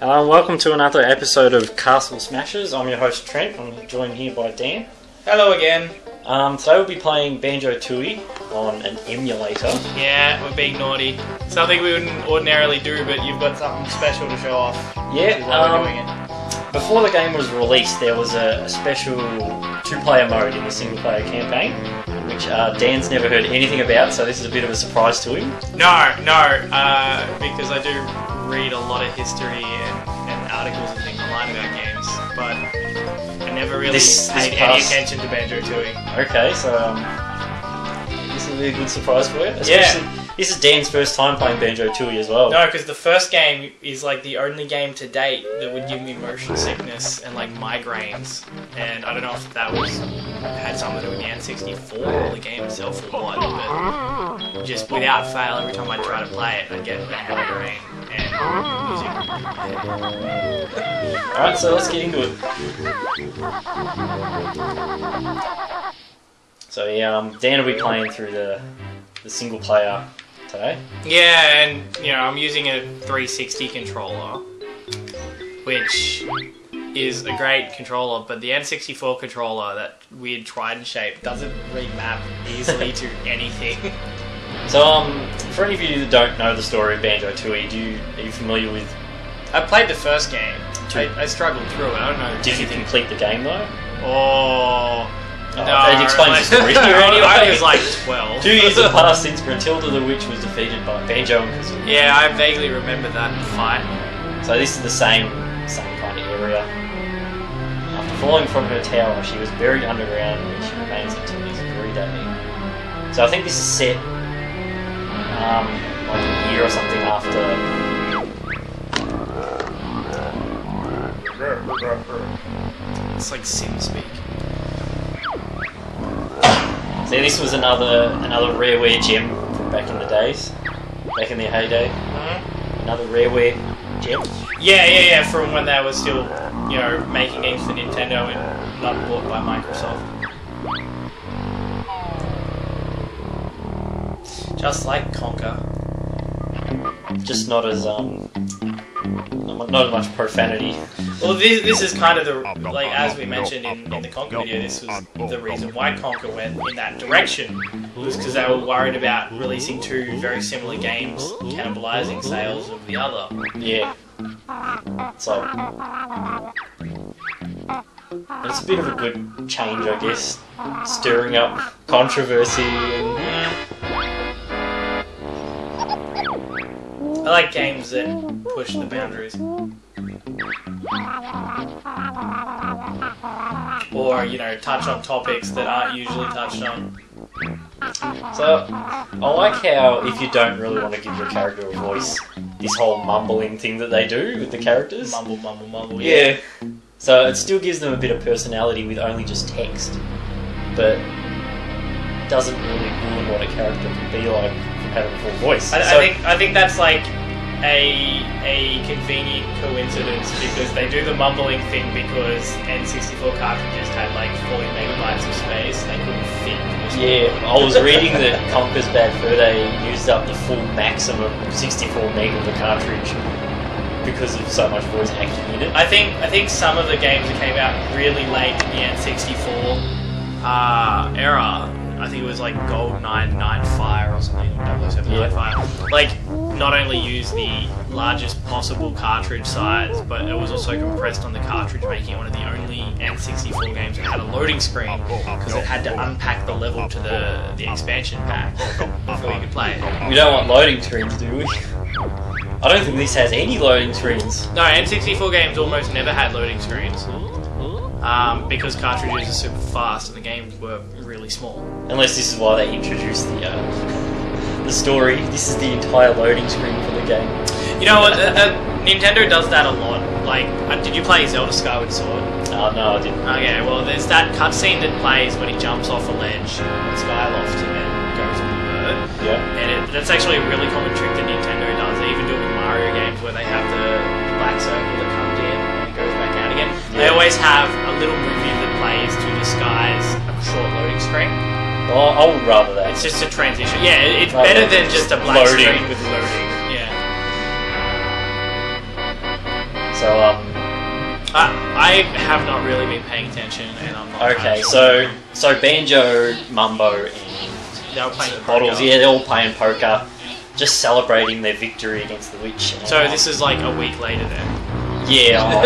Welcome to another episode of Castle Smashers. I'm your host Trent. I'm joined here by Dan. Hello again. Today we'll be playing Banjo Tooie on an emulator. Yeah, we're being naughty. Something we wouldn't ordinarily do, but you've got something special to show off. Yeah, We're doing it. Before the game was released, there was a special two-player mode in the single-player campaign, which Dan's never heard anything about, so this is a bit of a surprise to him. No, because I do read a lot of history and articles and things online about games, but I never really paid any attention to Banjo Tooie. Okay, so this will be a good surprise for you. Especially, this is Dan's first time playing Banjo Tooie as well. No, because the first game is like the only game to date that would give me motion sickness and like migraines, and I don't know if that had something to do with the N64 or the game itself or what, but just without fail, every time I try to play it, I get a migraine and music. Alright, so let's get into it. So yeah, Dan will be playing through the single player today. Yeah, and I'm using a 360 controller, which is a great controller, but the N64 controller, that weird trident shape, doesn't remap easily to anything. So, for any of you that don't know the story of Banjo Tooie, are you familiar with? I played the first game. I struggled through it. I don't know. Did you complete the game though? Oh. No, it explains the story. I was like 12. 2 years have passed since Gruntilda the Witch was defeated by Banjo and Kazooie. Yeah, I vaguely remember that fight. So this is the same kind of area. After falling from her tower, she was buried underground where she remains until this very day. So I think this is set like a year or something after. It's like Sim speak. See, this was another rareware gem from back in the days, back in the heyday. Another rareware gem. Yeah, from when they were still, making games for Nintendo and not bought by Microsoft. Just like Conker. Just not as not as much profanity. Well, this is kind of as we mentioned in the Conker video, this was the reason why Conker went in that direction, was because they were worried about releasing two very similar games, cannibalizing sales of the other. Yeah. So it's a bit of a good change, I guess, stirring up controversy and. I like games that push the boundaries. Or, touch on topics that aren't usually touched on. So, I like how, if you don't really want to give your character a voice, this whole mumbling thing that they do with the characters. Mumble, yeah. So, it still gives them a bit of personality with only just text. But doesn't really ruin what a character can be like from having a full voice. I think that's like a convenient coincidence, because they do the mumbling thing because N64 cartridges had like 40 megabytes of space and they couldn't fit. Yeah, I was reading that Conker's Bad Fur Day used up the full maximum 64 meg of the cartridge because of so much voice acting in it. I think some of the games that came out really late in the N64 era, I think it was like GoldenEye Nightfire or something, 007 Nightfire. Like, not only used the largest possible cartridge size, but it was also compressed on the cartridge, making it one of the only N64 games that had a loading screen, because it had to unpack the level to the expansion pack before you could play it. We don't want loading screens, do we? I don't think this has any loading screens. No, N64 games almost never had loading screens. Because cartridges are super fast and the games were really small. Unless this is why they introduced the story. This is the entire loading screen for the game. You know what? Nintendo does that a lot. Like, did you play Zelda Skyward Sword? No, I didn't. Okay, well, there's that cutscene that plays when he jumps off a ledge on Skyloft and then goes on the bird. Yeah. And that's actually a really common trick that Nintendo does. They even do it with Mario games where they have the black circle that comes in and it goes back out again. Yeah. They always have a little movie that plays to disguise a short loading screen. Oh, I would rather that. It's just a transition. Yeah, it's better than just a black screen with loading. Yeah. So So I have not really been paying attention, and I'm not. okay, so Banjo, Mumbo, and they were playing Bottles, poker. yeah, they're all playing poker, just celebrating their victory against the witch. And, So this is like a week later then. yeah, I'm not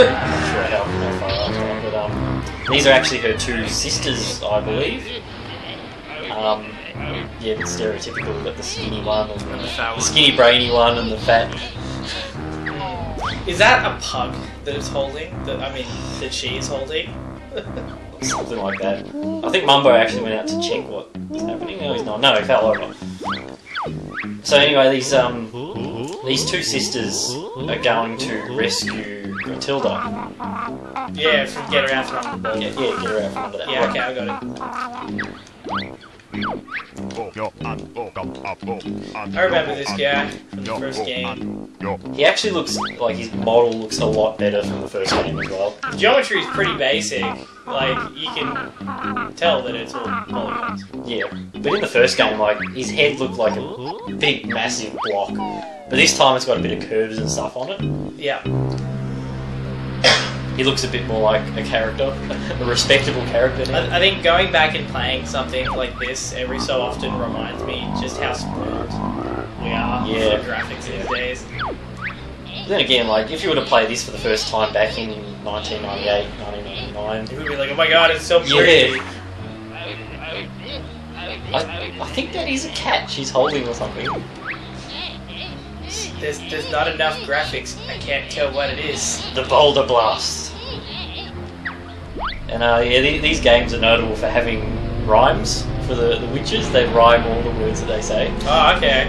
sure how far after, but these are actually her two sisters, I believe. Yeah, a bit stereotypical. We've got the skinny one, and The fat the one. skinny brainy one, and the fat. Is that a pug that it's holding? That she is holding? Something like that. I think Mumbo actually went out to check what was happening. No, he's not. No, he fell over. So anyway, these two sisters are going to rescue Matilda. Yeah, get her out from the ball. Yeah, get her out from under that. Yeah, rock. okay, I got it. I remember this guy from the first game. He actually looks like his model looks a lot better from the first game as well. Geometry is pretty basic. Like, you can tell that it's all polygons. Yeah, but in the first game, like his head looked like a big, massive block, but this time it's got a bit of curves and stuff on it. Yeah. He looks a bit more like a character, a respectable character now. I think going back and playing something like this every so often reminds me just how spoiled we are Yeah. for graphics these days. Then again, like if you were to play this for the first time back in 1998, 1999, It would be like, oh my god, it's so pretty. yeah, I think that is a cat she's holding or something. There's not enough graphics. I can't tell what it is. The Boulder Blast. And yeah, these games are notable for having rhymes for the witches. They rhyme all the words that they say. Oh, okay.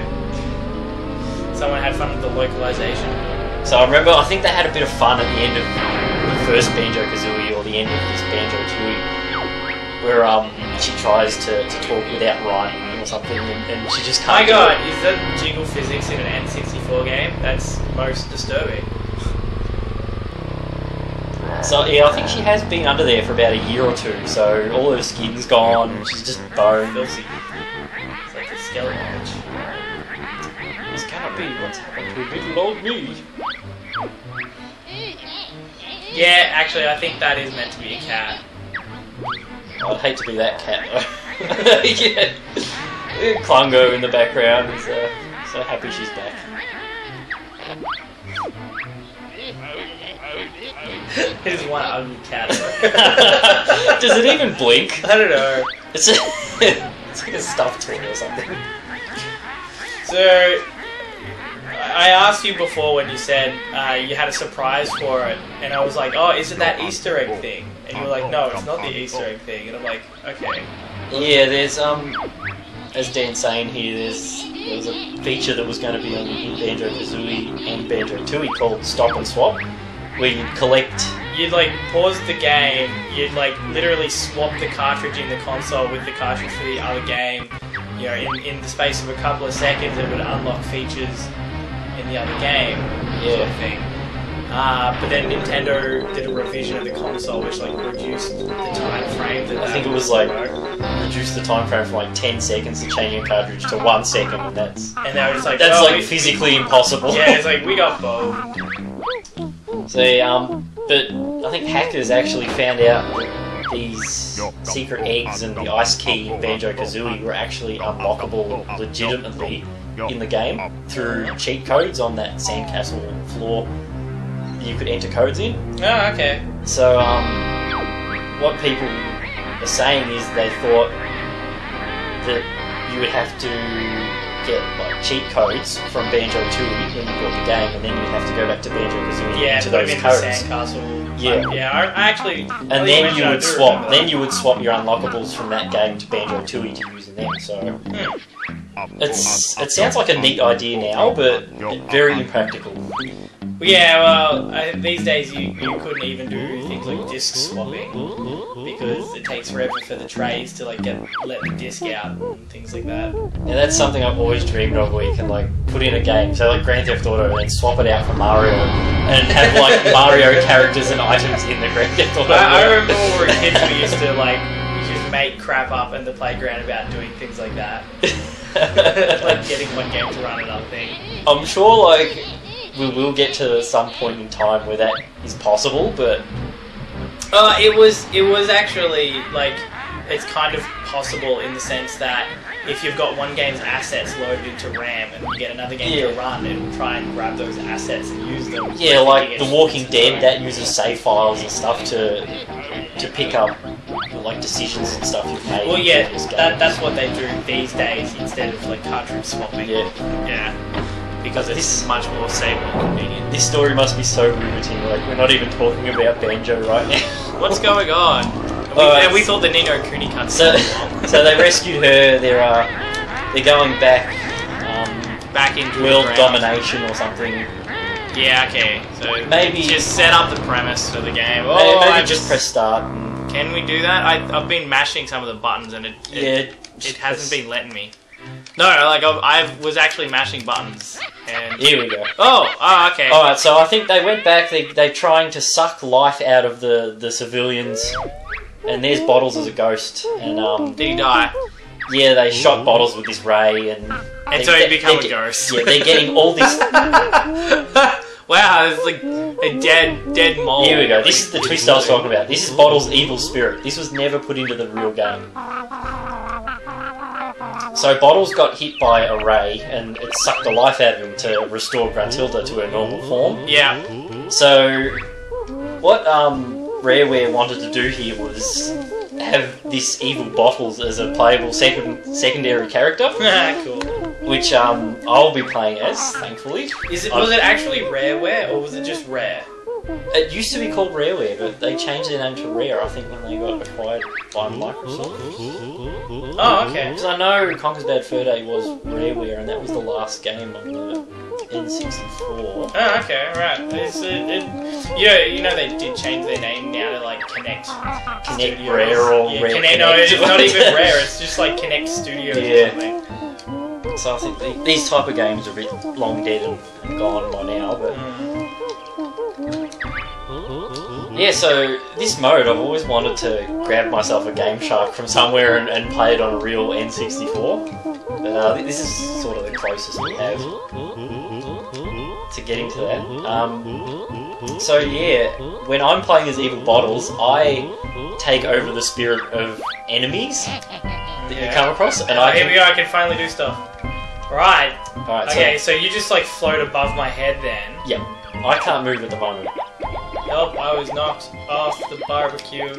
Someone had fun with the localization. So I think they had a bit of fun at the end of the first Banjo Kazooie or the end of this Banjo Tooie, where she tries to talk without rhyming or something, and she just can't. My god, is that jiggle physics in an N64 game? That's most disturbing. So yeah, I think she has been under there for about a year or two. So all her skin's gone. She's just bone. Filthy. It's like a skeleton witch. This cannot be what's happened to little old me. Yeah, actually, I think that is meant to be a cat. I'd hate to be that cat though. Yeah. Klungo in the background is so happy she's back. There's one ugly cat. Does it even blink? I don't know. It's like a stuffed toy or something. So, I asked you before when you said you had a surprise for it, and I was like, oh, is it that Easter egg thing? And you were like, no, it's not the Easter egg thing. And I'm like, okay. Yeah, there's as Dan's saying here, there was a feature that was going to be on in Banjo Kazooie and Banjo Tooie called Stop and Swap, where you'd collect. You'd like pause the game, you'd like literally swap the cartridge in the console with the cartridge for the other game. You know, in the space of a couple of seconds, it would unlock features in the other game, sort of thing. But then Nintendo did a revision of the console, which like reduced the time frame. That I think it was like reduce the time frame from like 10 seconds to change your cartridge to 1 second, and that's and they were just like, that's oh, like physically impossible. Yeah, it's like we got boned. So but I think hackers actually found out that these secret eggs and the ice key in Banjo Kazooie were actually unlockable legitimately in the game through cheat codes on that sandcastle floor. You could enter codes in. Oh, okay. So, what people are saying is they thought that you would have to get like cheat codes from Banjo Tooie when you bought the game, and then you'd have to go back to Banjo Kazooie Yeah, to put those them in codes. the sandcastle. Yeah. Yeah, I actually. And then you would swap. Then you would swap your unlockables from that game to Banjo Tooie to use in them. So it sounds like a neat idea now, but very impractical. Yeah, well, these days you couldn't even do things like disc swapping because it takes forever for the trays to like let the disc out and things like that. Yeah, that's something I've always dreamed of, where you can like put in a game, so like Grand Theft Auto, and then swap it out for Mario, and have like Mario characters and items in the Grand Theft Auto. I remember when we were kids, we used to like just make crap up in the playground about doing things like that, like getting one game to run another thing. I'm sure like we will get to some point in time where that is possible, but it was actually like it's kind of possible in the sense that if you've got one game's assets loaded into RAM and you get another game to run, it will try and grab those assets and use them. Yeah, like The Walking Dead, that uses save files and stuff to pick up like decisions and stuff you've made. Well, yeah, that's what they do these days instead of like cartridge swapping. Yeah. Because it's much more stable and convenient. This story must be so riveting. Like, we're not even talking about Banjo right now. What's going on? We thought the Nino Kuni cut. So they rescued her. They're going back into world domination or something. Yeah. Okay. So maybe just set up the premise for the game. Maybe just press start. Can we do that? I've been mashing some of the buttons and it hasn't been letting me. No, like I was actually mashing buttons. And here we go. Oh, okay. Alright, so I think they went back, they're trying to suck life out of the civilians. And there's Bottles as a ghost. And did he die? Yeah, they shot Bottles with this ray and so he became a ghost. Yeah, they're getting all this. Wow, it's like a dead mole. Here we go. This is the twist I was talking about. This is Bottles' evil spirit. This was never put into the real game. So Bottles got hit by a ray and it sucked the life out of him to restore Gruntilda to her normal form. Yeah. So what Rareware wanted to do here was have this evil Bottles as a playable secondary character. Cool. Which I'll be playing as, thankfully. Was it actually Rareware or was it just Rare? It used to be called Rareware, but they changed their name to Rare, I think, when they got acquired by Microsoft. Oh, okay. Because I know Conker's Bad Fur Day was Rareware, and that was the last game on the N64. Oh, okay, right. You know they did change their name now to like Connect Rare or Rare Connect. No, it's not even Rare, it's just like Connect Studios or something. So I think these type of games are a bit long dead and gone by now, but... Yeah, so this mode, I've always wanted to grab myself a Game Shark from somewhere and play it on a real N64. But this is sort of the closest we have to getting to that. So yeah, when I'm playing as Evil Bottles, I take over the spirit of enemies that you come across. And here we go, I can finally do stuff. Right. Alright, okay, so you just like float above my head then. Yep. I can't move at the moment. Nope, I was knocked off the barbecue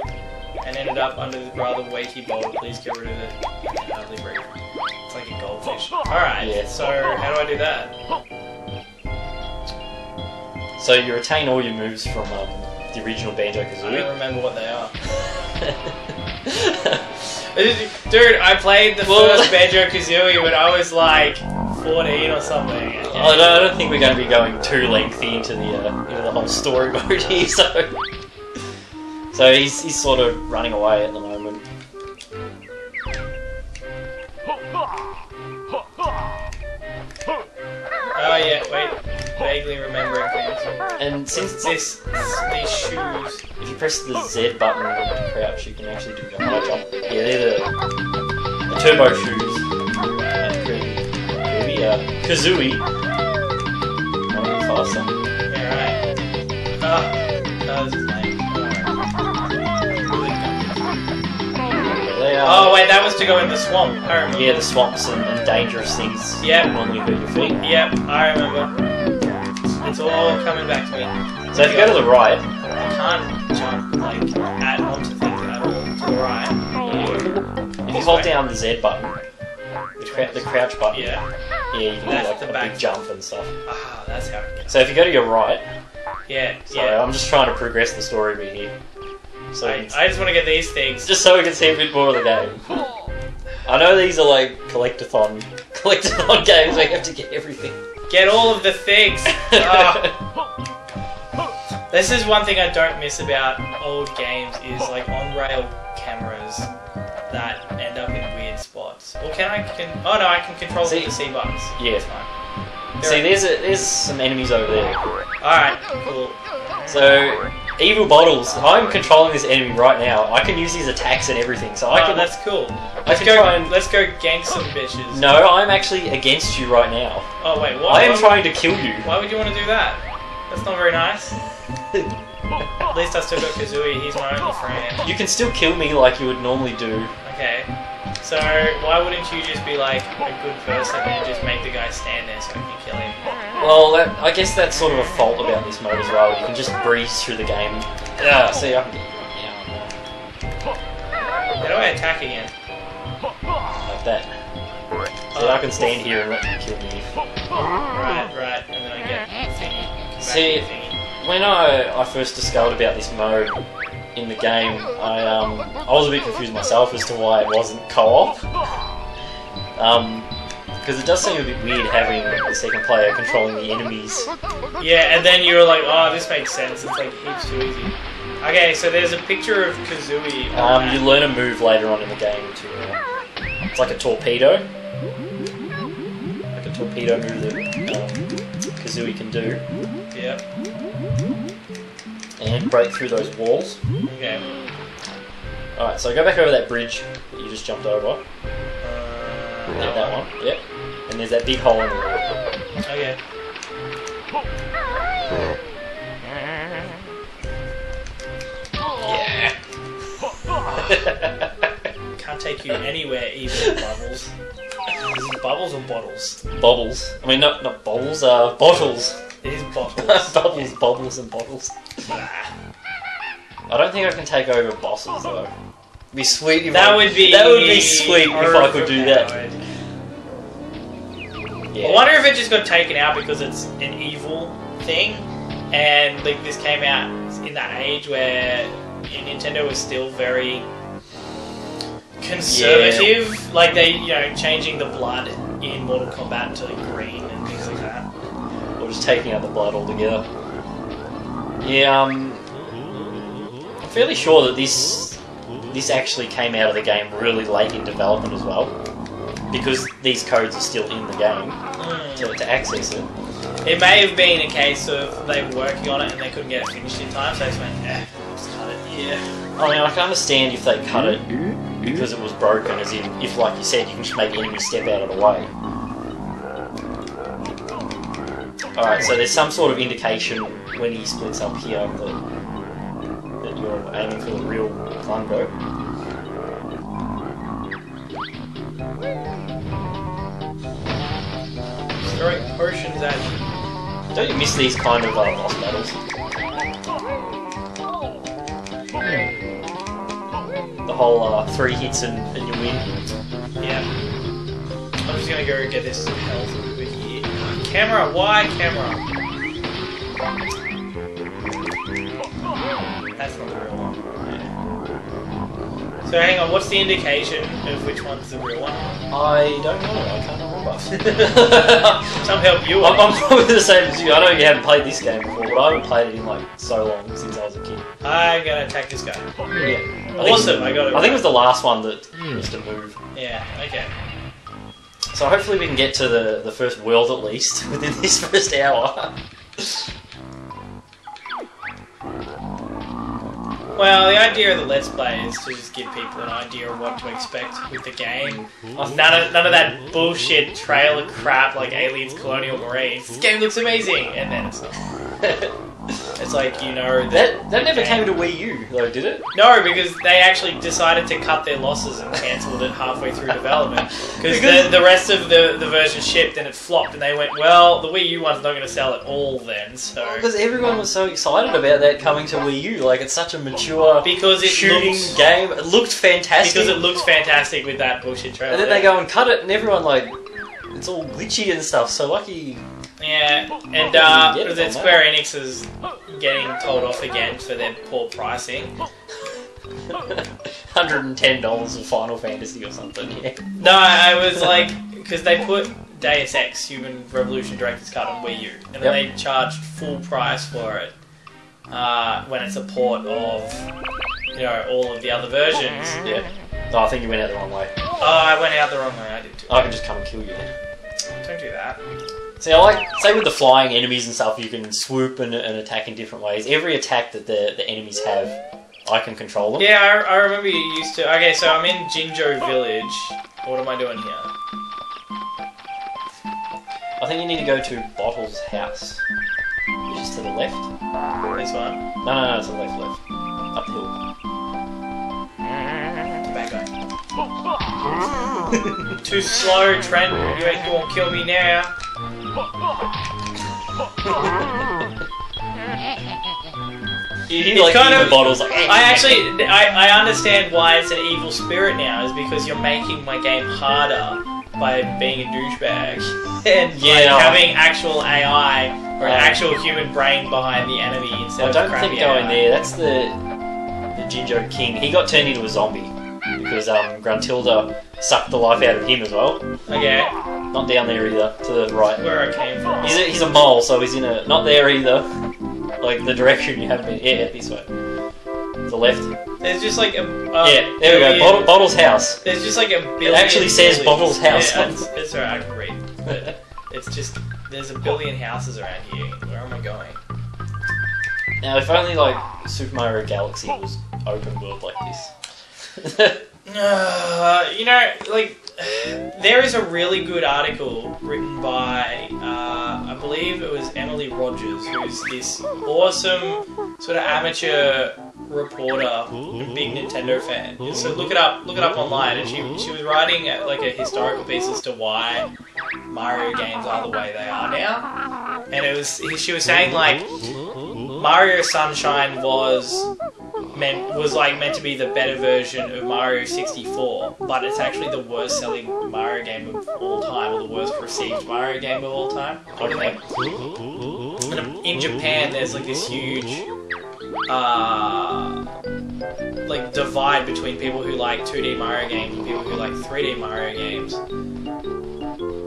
and ended up under this rather weighty bowl. Please get rid of it. I can hardly breathe. It's like a goldfish. Alright, yeah. So how do I do that? So you retain all your moves from the original Banjo Kazooie. I don't remember what they are. Dude, I played the first Banjo Kazooie when I was like 14 or something. I don't think we're going to be going too lengthy into the whole story mode here. So he's sort of running away at the moment. Oh yeah, wait. Vaguely remembering things. And since these shoes, if you press the Z button and crouch, you can actually do the high jump. Yeah, they're the turbo shoes. Kazooie. Running faster. Yeah, right. That was his name. Oh wait, that was to go in the swamp. I remember. Yeah, the swamps and dangerous things. Yep. Normally hurt your feet. Yep, I remember. It's all coming back to me. So if you go to the right, I can't jump like onto things at all. To the right. If you hold down the Z button, the crouch button. Yeah. Yeah, you can do like a big jump and stuff. Ah, that's how it gets. So if you go to your right. Yeah. I'm just trying to progress the story bit here. So I just want to get these things. Just so we can see a bit more of the game. I know these are like collectathon games where you have to get everything. Get all of the things! This is one thing I don't miss about old games is like on-rail cameras that end up in weird spots. Or I can control the C buttons. Yeah. That's fine. See, there's some enemies over there. Alright, cool. So Evil Bottles. I'm controlling this enemy right now. I can use his attacks and everything, so I can. That's cool. Let's go. Let's go gank some bitches. No, I'm actually against you right now. Oh wait, what? I am trying to kill you. Why would you want to do that? That's not very nice. At least I still got Kazooie. He's my only friend. You can still kill me like you would normally do. Okay. So why wouldn't you just be like a good person and just make the guy stand there so I can kill him? Well, I guess that's sort of a fault about this mode as well. You can just breeze through the game. See, I can get you right now. How do I attack again? Like that. So I can stand here and let you kill me. Right, and then I get thingy. See, when I first discovered about this mode in the game, I was a bit confused myself as to why it wasn't co-op. Because it does seem a bit weird having the second player controlling the enemies. Yeah, and then you were like, oh, this makes sense. It's like heaps too easy. Okay, so there's a picture of Kazooie. You learn a move later on in the game to. It's like a torpedo. Like a torpedo move that Kazooie can do. Yep. And break through those walls. Okay. Alright, so go back over that bridge that you just jumped over. Yeah, that one. Yep. And there's that big hole in the wall. Okay. Yeah. Can't take you anywhere, even Bubbles. Is it Bubbles or Bottles? Bobbles. I mean, not bobbles, bottles. It is Bottles. Bubbles, bobbles, and bottles. I don't think I can take over bosses though. It'd be sweet if that would be sweet if I could do that. Yeah. I wonder if it just got taken out because it's an evil thing, and like this came out in that age where Nintendo was still very conservative. Yeah. Like they, changing the blood in Mortal Kombat to green and things like that. Or just taking out the blood altogether. Yeah, I'm fairly sure that this actually came out of the game really late in development as well, because these codes are still in the game to access it. It may have been a case of they were working on it and they couldn't get it finished in time, so they just went, just cut it. Yeah. I mean, I can understand if they cut it because it was broken, as in, if, like you said, you can just make enemies step out of the way. Alright, so there's some sort of indication when he splits up here that you're aiming for the real Banjo. Throwing potions at you. Don't you miss these kind of boss battles? The whole 3 hits and you win. Yeah. I'm just gonna go get this health over here. Camera, why camera? That's not the real one. Yeah. So hang on, what's the indication of which one's the real one? I don't know, I can't remember. Some help you. I'm probably the same as you. I know you haven't played this game before, but I haven't played it in like so long since I was a kid. I'm gonna attack this guy. Yeah. Awesome, I got it. I think it was the last one that was to move. Yeah, okay. So hopefully we can get to the first world at least within this first hour. Well, the idea of the Let's Play is to just give people an idea of what to expect with the game. None of that bullshit trailer crap like Aliens Colonial Marines. This game looks amazing! And then it's not. It's like, that never came to Wii U though, did it? No, because they actually decided to cut their losses and cancelled it halfway through development. Because the rest of the version shipped and it flopped, and they went, well, the Wii U one's not going to sell at all then, so... Because everyone was so excited about that coming to Wii U, like it's such a mature shooting game. It looked fantastic. Because it looks fantastic with that bullshit trailer. And then they go and cut it, and everyone it's all glitchy and stuff, so lucky... Yeah, and then Square Enix is getting told off again for their poor pricing. $110 of Final Fantasy or something, yeah. No, I was like, because they put Deus Ex Human Revolution Director's Cut on Wii U, and then they charged full price for it when it's a port of, all of the other versions. Yeah. Oh, I think you went out the wrong way. Oh, I went out the wrong way, I did too. I can just come and kill you then. Don't do that. See, I like, say with the flying enemies and stuff, you can swoop and attack in different ways. Every attack that the enemies have, I can control them. Yeah, I remember you used to. Okay, so I'm in Jinjo Village. What am I doing here? I think you need to go to Bottle's house, which is to the left. This one? No, to the left. Up the hill. Bad guy. Too slow, Trent. You ain't gonna kill me now. You like kind of bottles. Like, I understand why it's an evil spirit now. Is because you're making my game harder by being a douchebag and having actual AI or an actual human brain behind the enemy instead of crappy I don't think going there. That's the Jinjo King. He got turned into a zombie because Gruntilda sucked the life out of him as well. Okay. Not down there either. To the right. Where I came from. He's a mole, so he's in a not there either. Like the direction you have been. Yeah, this way. The left. There's just like a yeah, there we go. Bottle's house. There's just like a billion. It actually says Bottle's house. Yeah, it's alright, I can read. But it's just there's a billion houses around here. Where am I going? Now, if only like Super Mario Galaxy was open world like this. You know, like there is a really good article written by I believe it was Emily Rogers, who's this awesome sort of amateur reporter, big Nintendo fan. So look it up online. And she was writing like a historical piece as to why Mario games are the way they are now. And she was saying like Mario Sunshine was meant to be the better version of Mario 64, but it's actually the worst selling Mario game of all time, or the worst received Mario game of all time. Okay. And in Japan, there's like this huge like divide between people who like 2D Mario games and people who like 3D Mario games.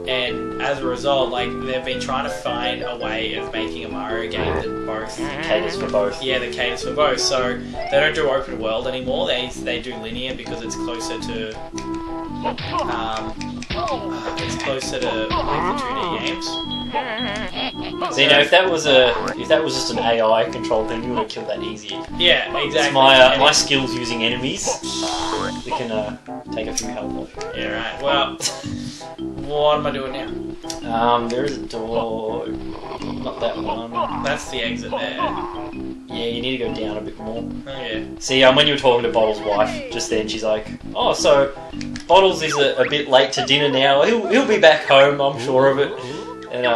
And as a result, like they've been trying to find a way of making a Mario game that both caters for both. Yeah, that caters for both. So they don't do open world anymore. They do linear because it's closer to like the 2D games. So you know, if that was just an AI controlled thing, you would have killed that easy. Yeah, exactly. It's my skills using enemies. We can take a few health off. Yeah, right. Well, what am I doing now? There is a door. Not that one. That's the exit there. Yeah, you need to go down a bit more. Oh yeah. See, when you were talking to Bottle's wife just then, she's like, "Oh, so Bottles is a bit late to dinner now. He'll be back home, I'm sure of it." And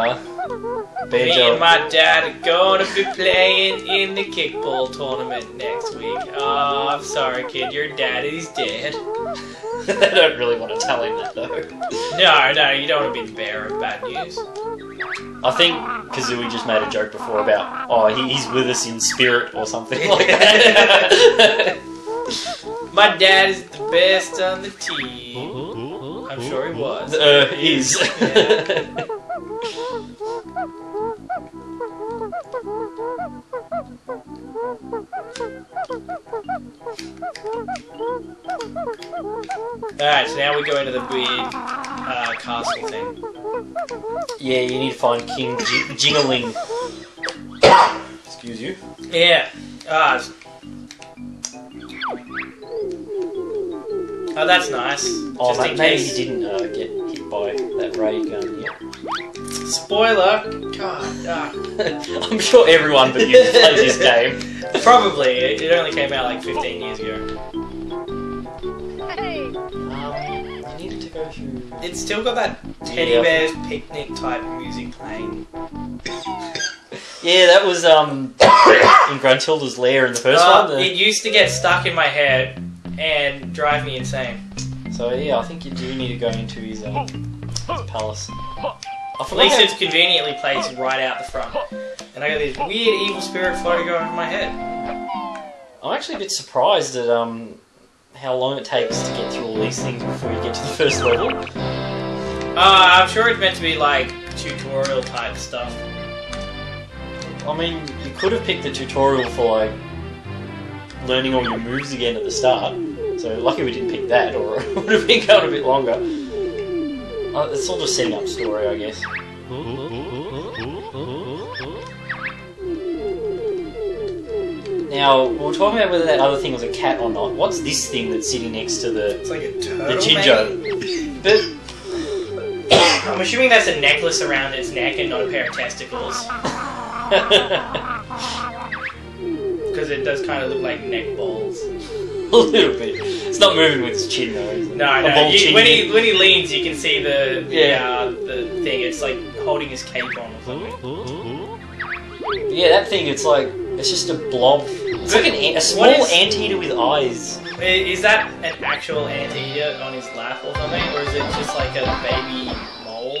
me and my dad are going to be playing in the kickball tournament next week. Oh, I'm sorry, kid. Your daddy's dead. I don't really want to tell him that, though. No, you don't want to be the bearer of bad news. I think Kazooie just made a joke before about, he's with us in spirit or something like that. My dad is the best on the team. I'm sure he was. Is. Yeah. Alright, so now we go into the weird castle thing. Yeah, you need to find King Jingling. Excuse you. Yeah. Oh, that's nice. Just in maybe case. he didn't get hit by that ray gun yet. Spoiler! God. I'm sure everyone but you plays this game. Probably. It only came out like 15 years ago. You needed to go through... It's still got that Teddy Bear's Picnic type music playing. Yeah, that was in Gruntilda's lair in the first one. It used to get stuck in my head and drive me insane. So yeah, I think you do need to go into his palace. At least it's conveniently placed right out the front. And I got this weird evil spirit floating over my head. I'm actually a bit surprised at how long it takes to get through all these things before you get to the first level. I'm sure it's meant to be like tutorial type stuff. I mean, you could have picked the tutorial for like learning all your moves again at the start. So lucky we didn't pick that, or it would have been going a bit longer. It's all just setting up story, I guess. Now, we were talking about whether that other thing was a cat or not. What's this thing that's sitting next to It's like a turtle, the Jinjo? But I'm assuming that's a necklace around its neck and not a pair of testicles. Because it does kind of look like neck balls. a little bit. It's not moving with its chin though, is it? No. When he leans, you can see the thing. It's like holding his cape on or something. Yeah, that thing. It's just a blob. It's like a small anteater with eyes. Is that an actual anteater on his lap or something, or is it just like a baby mole?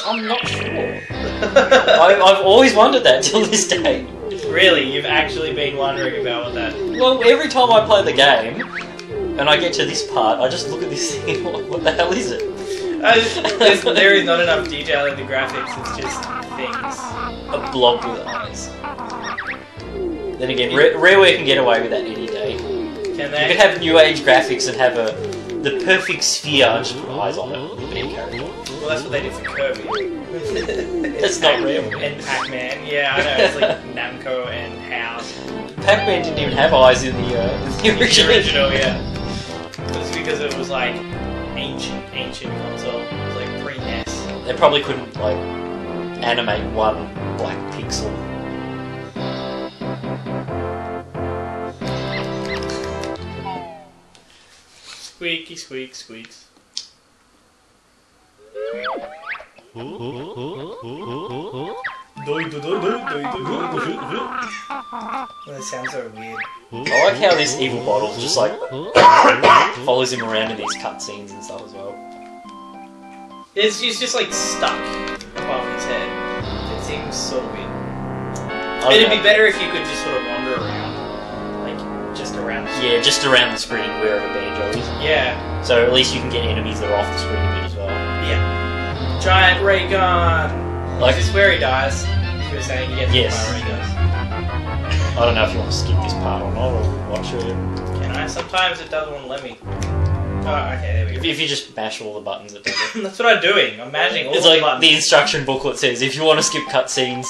I'm not sure. I've always wondered that till this day. Really, you've actually been wondering about what that? Well, every time I play the game, and I get to this part, I just look at this thing and what the hell is it? There is not enough detail in the graphics, it's just things. A blob with eyes. Then again, Rareware can get away with that any day. Can they? You could have new age graphics and have the perfect sphere and just put eyes on it. Well, that's what they did for Kirby. That's not Rareware. And Pac-Man, yeah, I know, it's like Namco and House. Pac-Man didn't even have eyes in the original. Yeah. It's because it was like ancient console. It was like pre-NES. They probably couldn't animate one black pixel. Squeaky squeak squeaks. That sounds so weird. I like how this evil bottle just follows him around in these cutscenes and stuff as well. He's just like stuck above his head. It seems sort of weird. It'd be better if you could just sort of wander around. Like, just around the screen. Yeah, just around the screen wherever Banjo is. Yeah. So at least you can get enemies that are off the screen a bit as well. Yeah. Giant ray gun! Is this where he dies? You were saying he gets the part where he goes. I don't know if you want to skip this part or not, or watch it. Can I? Sometimes it doesn't want to let me. Oh, okay, there we go. If you just mash all the buttons, it does it. That's what I'm doing. I'm mashing all the buttons. It's like the instruction booklet says, if you want to skip cutscenes,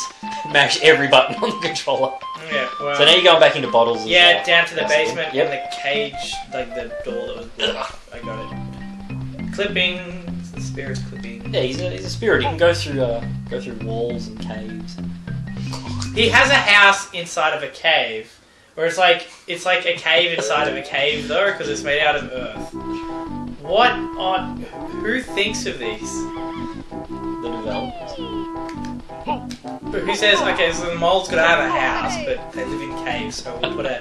mash every button on the controller. Yeah, well... So now you're going back into bottles. Yeah, down to the basement and the cage, like the door that was blocked. I got it. Clipping. The spirit's clipping. Yeah, he's a spirit. He can go through walls and caves. He has a house inside of a cave, where it's like a cave inside of a cave though, because it's made out of earth. Who thinks of these? The developers. But who says, okay, so the mole's gotta have a house, but they live in caves, so we'll put a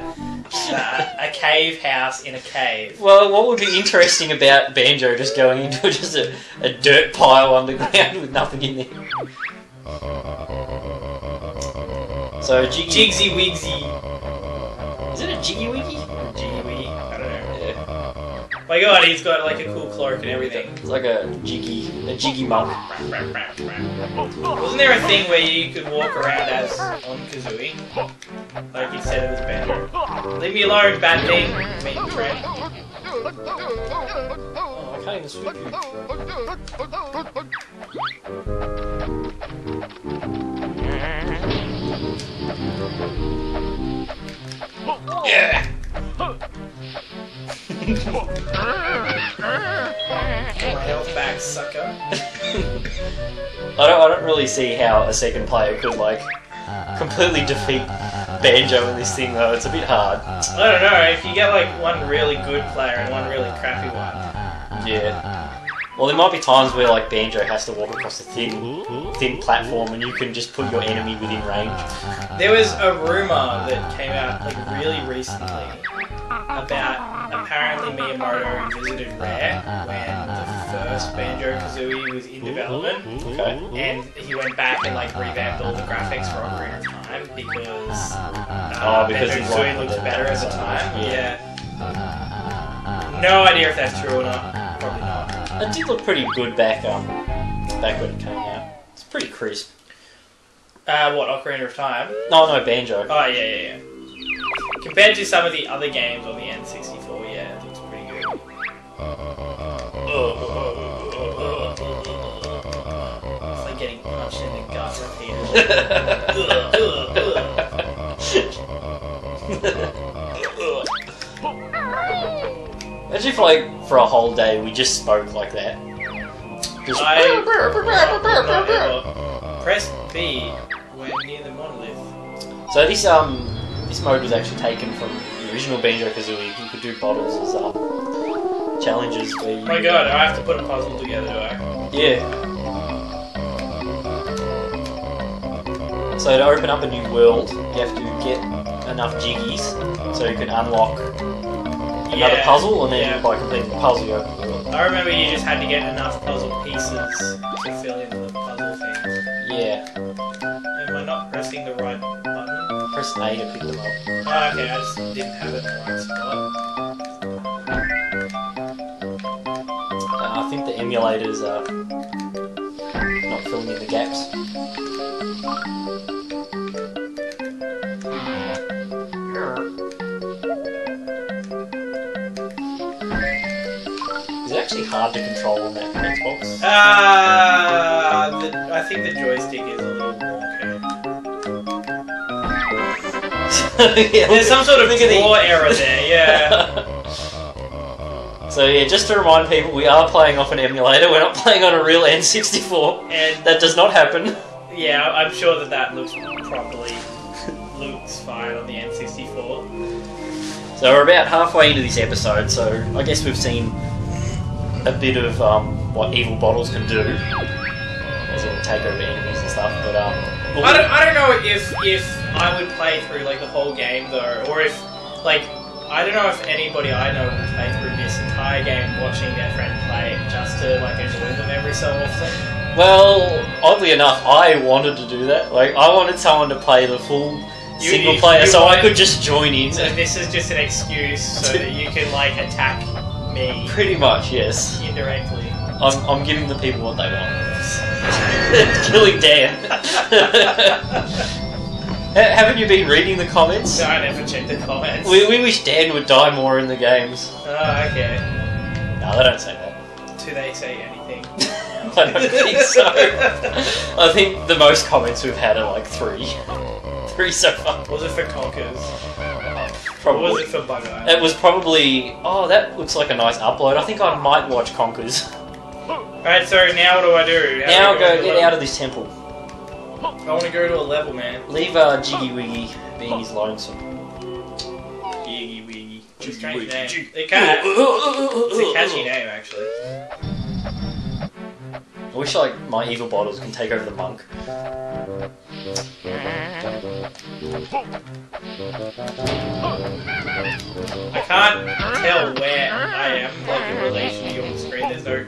cave house in a cave. Well, what would be interesting about Banjo just going into just a dirt pile underground with nothing in there? So, Jigsy Wigsy. Is it a Jiggy Wiggy? Jiggy Wiggy? I don't know. Yeah. My god, he's got like a cool cloak and everything. It's like a jiggy monk. Wasn't there a thing where you could walk around as on Kazooie? Like you said it was Banjo. Leave me alone, bad thing. Me and Trent. Oh, I can't even sweep you. Yeah! My health back, sucker. I don't really see how a second player could completely defeat Banjo in this thing though. It's a bit hard. I don't know. If you get like one really good player and one really crappy one. Yeah. Well, there might be times where Banjo has to walk across a thin platform, and you can just put your enemy within range. There was a rumor that came out really recently about apparently Miyamoto visited Rare when the first Banjo-Kazooie was in development. Okay. And he went back and revamped all the graphics for a period of time because Banjo-Kazooie looked better at the time. Yeah. No idea if that's true or not. Probably not. It did look pretty good back when it came out. It's pretty crisp. What, Ocarina of Time? No, Banjo. Oh, yeah. Compared to some of the other games on the N64, yeah, it looks pretty good. It's like getting punched flush in the gut repeatedly. Imagine if, like, for a whole day we just spoke like that. Just Press B when near the monolith. So this mode was actually taken from the original Banjo Kazooie. You could do bottles as challenges where you... Oh my god, I have to put a puzzle together, do I? Yeah. So to open up a new world, you have to get enough jiggies so you can unlock another puzzle, and then by completing the puzzle you open the world. I remember you just had to get enough puzzle pieces to fill in the puzzle things. Yeah. Am I not pressing the right button? Press A to pick them up. Oh, okay, I just didn't have it in the right spot. I think the emulators are not filling in the gaps. Is it actually hard to control on that Xbox? I think the joystick is a little wonky. Yeah, there's some sort of draw error there, yeah. So yeah, just to remind people, we are playing off an emulator, we're not playing on a real N64, and that does not happen. Yeah, I'm sure that looks fine on the N64. So we're about halfway into this episode, so I guess we've seen a bit of what evil bottles can do, as in take over enemies and stuff, but I don't know if I would play through like the whole game though, or if like I don't know if anybody I know would play through this entire game watching their friend play it just to like enjoy them every so often. Well, oddly enough, I wanted to do that. Like, I wanted someone to play the full single player so I could just join in. So this is just an excuse so that you can like attack me. Pretty much, yes. Indirectly. I'm giving the people what they want. Killing Dan. Haven't you been reading the comments? No, I never checked the comments. We wish Dan would die more in the games. Oh, okay. No, they don't say that. Do they say anything? I don't think so. I think the most comments we've had are like 3. 3 so far. Was it for Conkers? Probably. Or was it for Bug Eye? It was probably... Oh, that looks like a nice upload. I think I might watch Conkers. Alright, so now what do I do? Now go get out of this temple. I want to go to a level, man. Leave Jiggy Wiggy being his lonesome. Jiggy Wiggy. It's a strange name. It's a catchy name, actually. I wish like my evil bottles can take over the monk. I can't tell where I am, like in relation to you on the screen. There's no.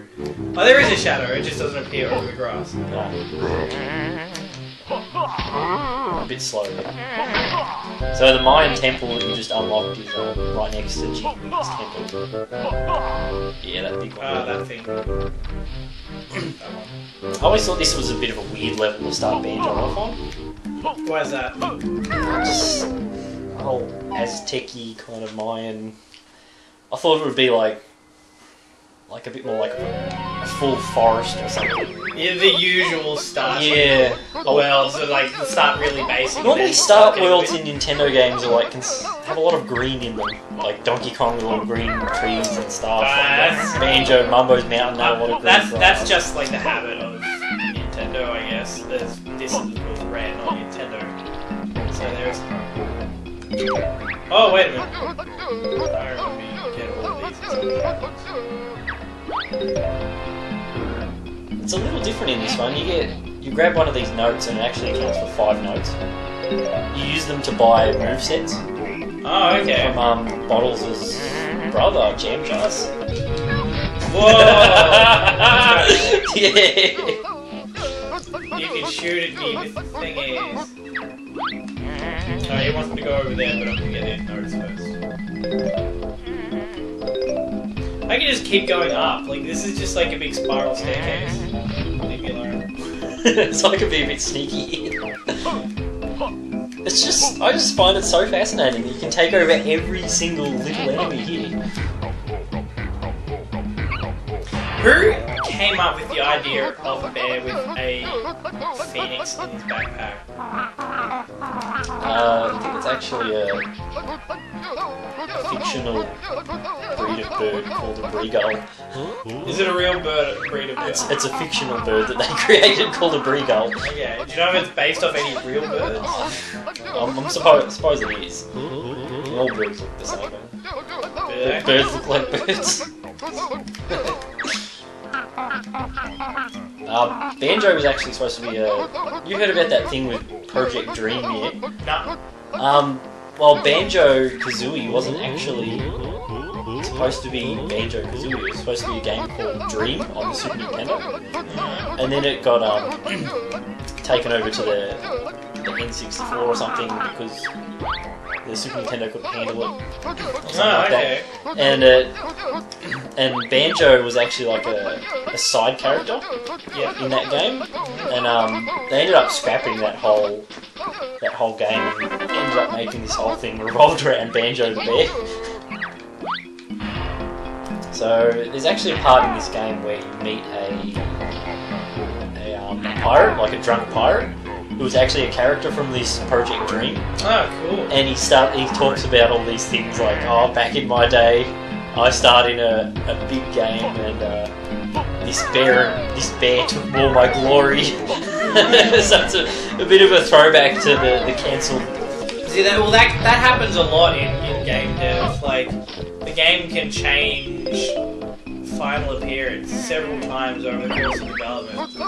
Oh, there is a shadow. It just doesn't appear over the grass. A bit slow. So the Mayan temple that you just unlocked is right next to Jiggy Wiggy's temple. Yeah, that big one. Ah, that thing. I always thought this was a bit of a weird level to start Banjo off on. Why is that? Just whole Aztec-y kind of Mayan. I thought it would be like a bit more like a full forest or something. Yeah, the usual start. Yeah. Well, so like start really basic. Normally start worlds in Nintendo games are like have a lot of green in them, like Donkey Kong with all green trees and stuff. Banjo, Mumbo's Mountain have a lot of green. That's just like the habit of Nintendo, I guess. This was ran on Nintendo, so there's. Oh wait a minute! I remember you get all of these. It's a little different in this one. You grab one of these notes and it actually accounts for 5 notes. You use them to buy movesets. Oh, okay. From Bottles' brother, Jam Jars. Whoa! Yeah. You can shoot at me with the thingies. Oh, he wants me to go over there, but I'm gonna get his notes first. I can just keep going up. Like, this is just like a big spiral staircase. Leave me alone. So I can be a bit sneaky. It's just, I just find it so fascinating that you can take over every single little enemy here. Who came up with the idea of a bear with a phoenix in his backpack? I think it's actually a fictional breed of bird called a breegull. Is it a real breed of bird? It's a fictional bird that they created called a breegull. Okay, do you know if it's based off any real birds? I suppose it is. All birds look the same. Birds look like birds. Banjo was actually supposed to be a... You heard about that thing with Project Dream yet? No. Well, Banjo Tooie wasn't actually supposed to be Banjo Tooie. It was supposed to be a game called Dream on the Super Nintendo, and then it got taken over to the N64 or something because the Super Nintendo couldn't handle it. Or something like that. And Banjo was actually like a side character in that game, and they ended up scrapping that whole game and ended up making this whole thing revolved around Banjo the Bear. So there's actually a part in this game where you meet a pirate, like a drunk pirate, who was actually a character from this Project Dream. Oh, cool. And he talks about all these things like, oh, back in my day, I starred in a big game, and this bear took all my glory. So it's a bit of a throwback to the cancelled. See that happens a lot in game dev. Like the game can change final appearance several times over the course of development,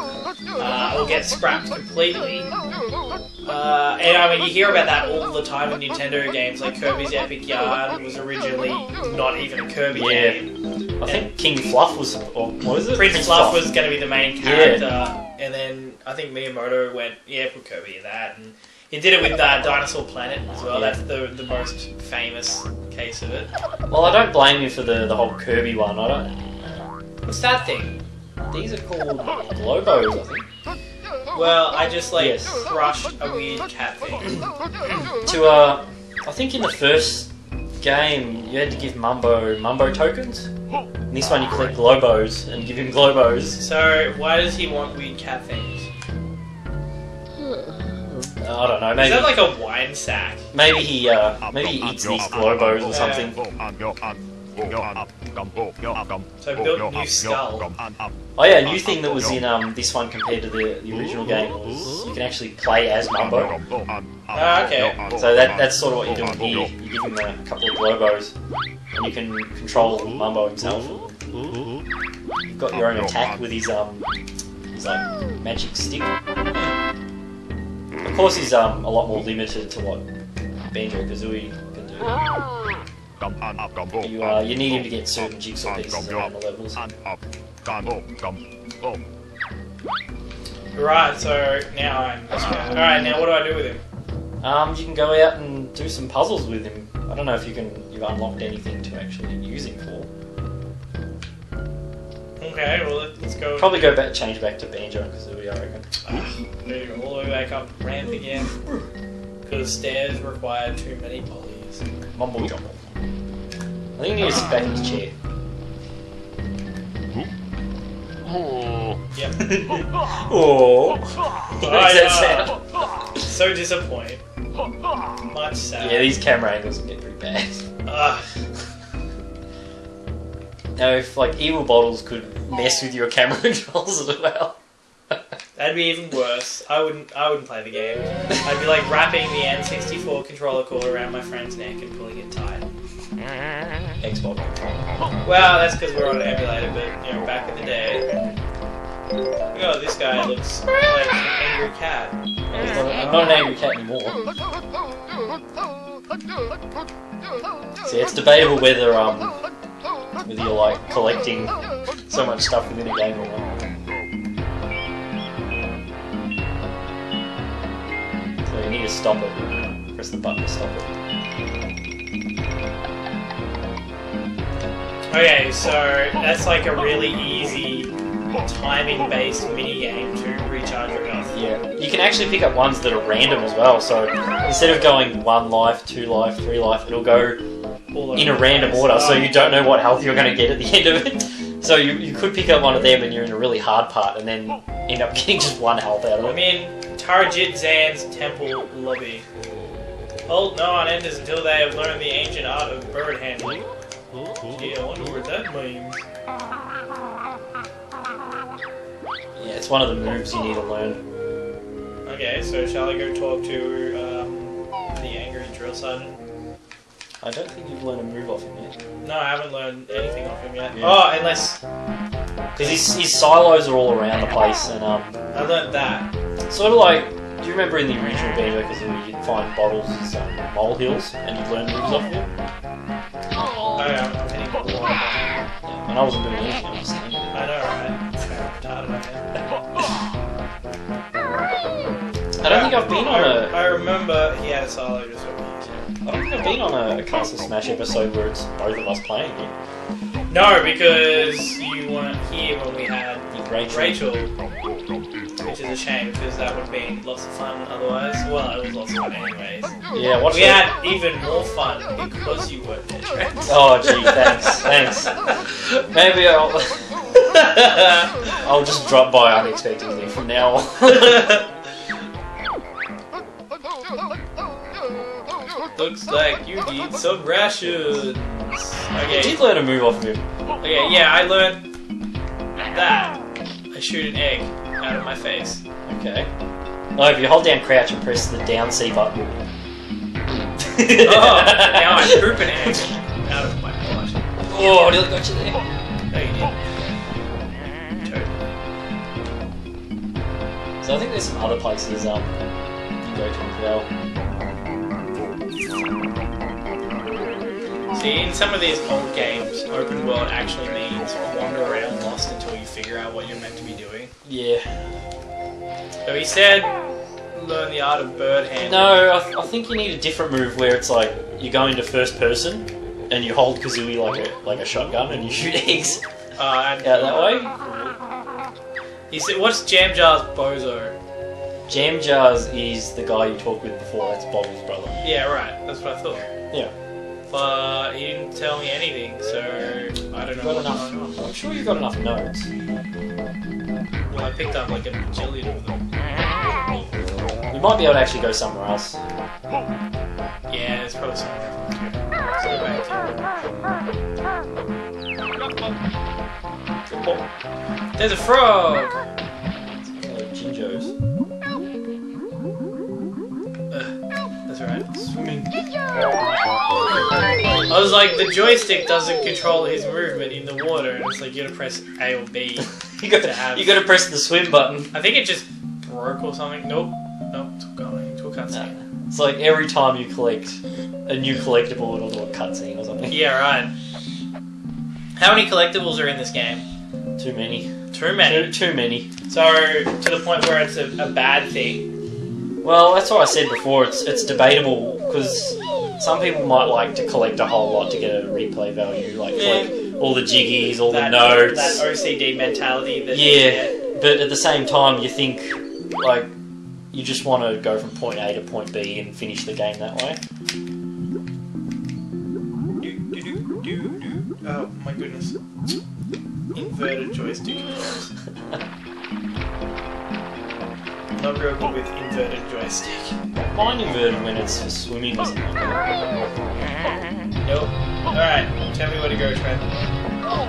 or get scrapped completely. And I mean, you hear about that all the time in Nintendo games. Like Kirby's Epic Yarn was originally not even a Kirby game. I think King Fluff was, or what was it? Prince Fluff was going to be the main character, and then I think Miyamoto went, put Kirby in that, and he did it with Dinosaur Planet as well. That's the most famous case of it. Well, I don't blame you for the whole Kirby one. I don't. What's that thing? These are called Globos, I think. Well, I just crushed a weird cat thing. I think in the first game you had to give Mumbo tokens. In this one you collect Globos and give him Globos. So why does he want weird cat things? I don't know. Maybe is that like a wine sack? Maybe he eats these Globos or something. So build a new skull. Oh yeah, a new thing that was in this one compared to the original game was you can actually play as Mumbo. Oh, okay. So that's sort of what you're doing here. You give him a couple of Globos and you can control Mumbo himself. You've got your own attack with his like magic stick. Of course he's a lot more limited to what Banjo Kazooie can do. You need him to get certain jigsaw pieces around the levels. Right, so now Alright, now what do I do with him? You can go out and do some puzzles with him. I don't know if you've unlocked anything to actually use him for. Okay, well let's go. Probably change back to Banjo and Kazooie, I reckon. Need to go all the way back up the ramp again. Because stairs require too many pulleys. Mumble jumble. I think you need to sit back in his chair. Yep. Oh. What's that sound? So disappointed. Much sad. Yeah, these camera angles can get pretty bad. Now, if like evil bottles could mess with your camera controls as well, that'd be even worse. I wouldn't play the game. I'd be like wrapping the N64 controller cord around my friend's neck and pulling it tight. Xbox controller. Well, that's because we're on an emulator, but back in the day. Oh, this guy looks like an angry cat. I'm not an angry cat anymore. See, it's debatable whether you're like collecting so much stuff within a game or not. So you need to stop it. Press the button to stop it. Okay, so that's like a really easy timing-based minigame to recharge your health. Yeah, you can actually pick up ones that are random as well. So instead of going 1 life, 2 life, 3 life, it'll go in a random order. So you don't know what health you're going to get at the end of it. So you could pick up one of them and you're in a really hard part and then end up getting just one health out of I'm it. in Tarjit Zan's temple lobby. Hold no on enders until they have learned the ancient art of bird handling. Gee, I wonder what that means. Yeah, it's one of the moves you need to learn. Okay, so shall I go talk to the angry drill sergeant? I don't think you've learned a move off him yet. No, I haven't learned anything off him yet. Yeah. Oh, unless... Because his silos are all around the place, and I learned that. sort of like, do you remember in the original Banjo Kazooie you'd find bottles as molehills, and you'd learn moves off of them? Oh yeah, I'm hitting the wall. Yeah, and I wasn't doing anything, I was just standing I there. know, right? It's kind of retarded, I don't think I've been on a... I remember he had a silo just over here. I don't think I've been on a Castle Smash episode where it's both of us playing it. No, because you weren't here when we had Rachel. which is a shame because that would have been lots of fun otherwise. Well, it was lots of fun anyways. Yeah, watch We that. had even more fun because you weren't there, Trent. Oh, gee, thanks. Maybe I'll just drop by unexpectedly from now on. Looks like you need some rations. I Okay. did learn a move off of him. Okay, yeah, I learned that. I shoot an egg out of my face. Okay. No, if you hold down crouch and press the down C button. Oh, now I poop an egg out of my butt. Oh, I nearly got you there. No, you didn't. Totally. So I think there's some other places you go to as well. See, in some of these old games, open world actually means wander around lost until you figure out what you're meant to be doing. Yeah. So he said, learn the art of bird handling. No, I think you need a different move where it's like you go into first person and you hold Kazooie like a shotgun and you shoot eggs And out that way. he said, what's Jam Jar's bozo? Jam Jars is the guy you talked with before. That's Bobble's brother. Yeah, right. That's what I thought. Yeah. But he didn't tell me anything, so I don't know what's going on. I'm sure you've got enough notes. Well, I picked up like a bajillion of them. You might be able to actually go somewhere else. Yeah, there's probably somewhere else. Let's go back to There's a frog! Jinjos. That's right. Swimming. I was like, the joystick doesn't control his movement in the water, and it's like you gotta press A or B. You gotta press the swim button. I think it just broke or something. Nope, it's going into a cutscene. It's like every time you collect a new collectible, it'll do a cutscene or something. Yeah, right. How many collectibles are in this game? Too many. Too many. Too many. So, to the point where it's a bad thing. Well, that's what I said before. It's debatable because some people might like to collect a whole lot to get a replay value, like collect all the jiggies, all the notes. That OCD mentality that you yeah, get. but at the same time, you think like you just want to go from point A to point B and finish the game that way. Oh my goodness. Inverted joystick controls. Not real good with inverted joystick. Mine inverted when it's for swimming or something like that. Nope. Alright, tell me where to go, Trent.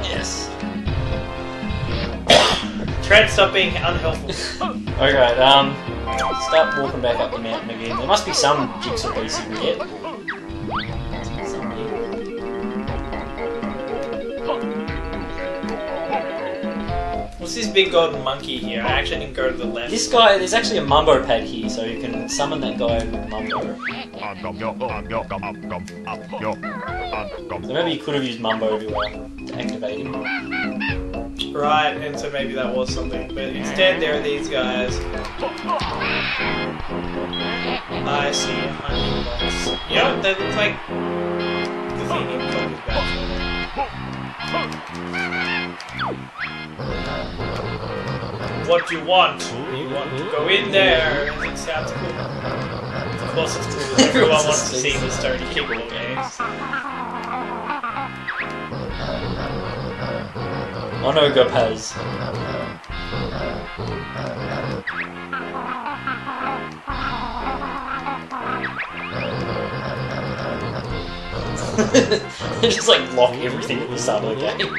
Yes. Trent, stop being unhelpful. Okay, start walking back up the mountain again. There must be some jigsaw piece you can get. What's this big golden monkey here? I actually didn't go to the left. This guy, there's actually a Mumbo pad here, so you can summon that guy with Mumbo. So maybe you could have used Mumbo to activate him. Right, and so maybe that was something. But instead, there are these guys. I see honey box. You know, they look like convenient coffee bags. What do you want? You want to go in there? It sounds cool. Of course it's cool. Everyone wants to see the Stony Kickball games. Onoga Paz. They just like lock everything at the start of the game.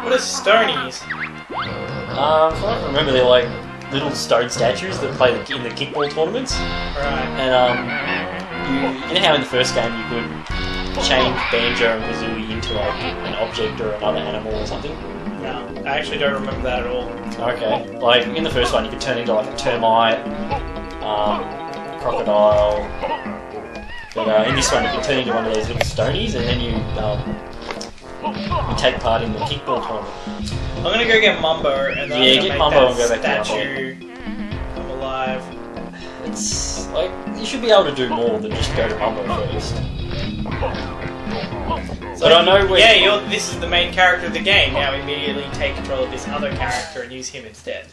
What are Stonies? If I can remember, they're like little stone statues that play in the kickball tournaments. Right. And you know how in the first game you could change Banjo and Kazooie into like an object or another animal or something? No, I actually don't remember that at all. Okay. Like in the first one you could turn into like a termite, crocodile. But in this one you can turn into one of those little stonies and then you take part in the kickball tournament. I'm gonna go get Mumbo and then Yeah, I'm get gonna Mumbo make and go that back to statue come alive. It's like, you should be able to do more than just go to Mumbo first. But I know where... Yeah, this is the main character of the game. Now immediately take control of this other character and use him instead.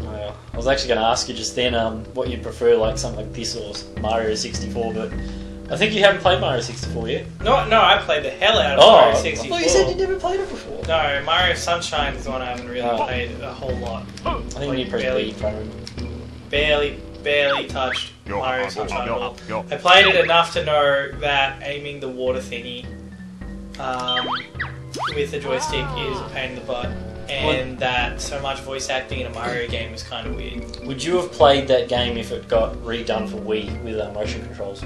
Well, I was actually going to ask you just then what you'd prefer, like something like this or Mario 64, but I think you haven't played Mario 64 yet. No, I played the hell out of Mario 64. I thought you said you never played it before. No, Mario Sunshine is the one I haven't really played a whole lot. I think you need to press B in front of him. Barely touched Mario Sunshine at all. I played it enough to know that aiming the water thingy with the joystick is a pain in the butt, and that so much voice acting in a Mario game is kind of weird. Would you have played that game if it got redone for Wii with motion controls?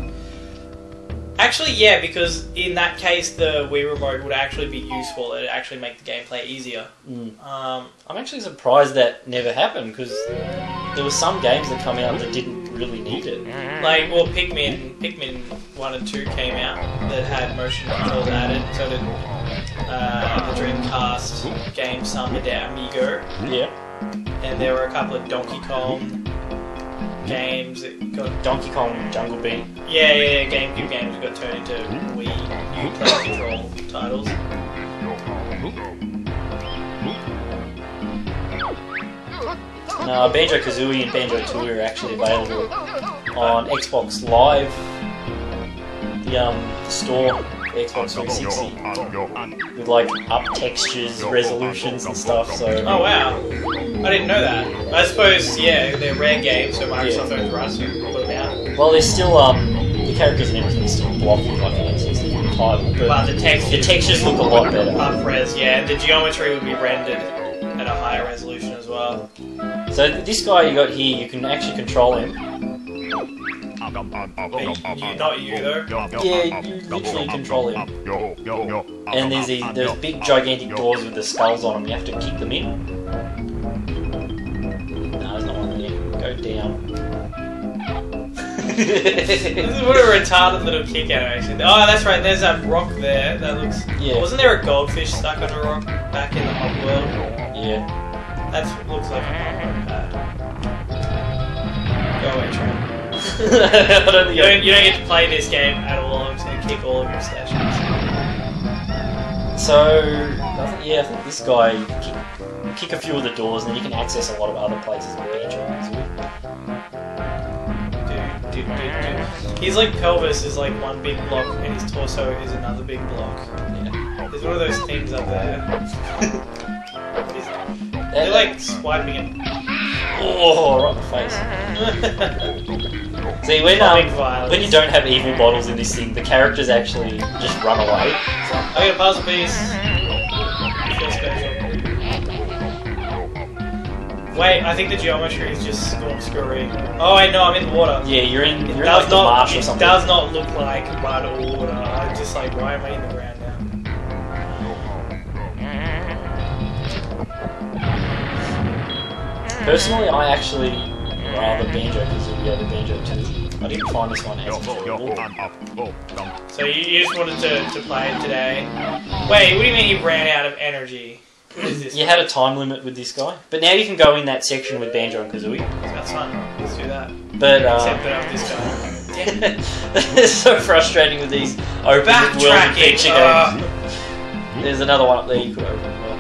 Actually, yeah, because in that case the Wii remote would actually be useful. It'd actually make the gameplay easier. I'm actually surprised that never happened, because there were some games that come out that didn't really need it. Like, well, Pikmin 1 and 2 came out that had motion controls added, so did the Dreamcast game Samba de Amigo. Yeah. And there were a couple of Donkey Kong games that got... Donkey Kong Jungle Beat. Yeah, GameCube games got turned into Wii U Play Control titles. Banjo Kazooie and Banjo Tooie are actually available on Xbox Live, the store, the Xbox 360, with like up textures, resolutions and stuff. So. Oh wow, I didn't know that. I suppose they're rare games, so Microsoft owns rights to put them out. Well, there's still the characters and everything's still blocked with like an N64 title, but the textures look a lot better. Up-res, yeah. The geometry would be rendered at a higher resolution as well. So this guy you got here, you can actually control him. Not you though. Yeah, you literally control him. And there's big gigantic doors with the skulls on them. You have to kick them in. No, there's not one there. Go down. This is what a retarded little kick animation. Oh, that's right. There's that rock there. That looks. Yeah. Wasn't there a goldfish stuck on a rock back in the hot world? Yeah. That looks like a hot pad. Go away, Trent. I don't think you don't get to play this game at all. I'm just gonna kick all of your statues. So, I think this guy, you kick a few of the doors, and then you can access a lot of other places in Banjo. His like pelvis is like one big block, and his torso is another big block. Yeah. There's one of those things up there. What is that? They're like swiping it. Oh, right in the face. See, when you don't have evil bottles in this thing, the characters actually just run away. I got a puzzle piece. Feel special. Wait, I think the geometry is just gone screwy. Oh wait, no, I'm in the water. Yeah, you're in like the marsh or something. It does not look like mud or water. I'm just like, why am I in the ground now? Personally, I actually rather Banjo Kazooie over Banjo Tooie. I didn't find this one as enjoyable. So you just wanted to play it today? Wait, what do you mean you ran out of energy? What is this? You had a time limit with this guy, but now you can go in that section with Banjo and Kazooie. That's fun. Let's do that. But except that I'm this guy. Yeah. It's so frustrating with these open world adventure games. There's another one up there you could open as well.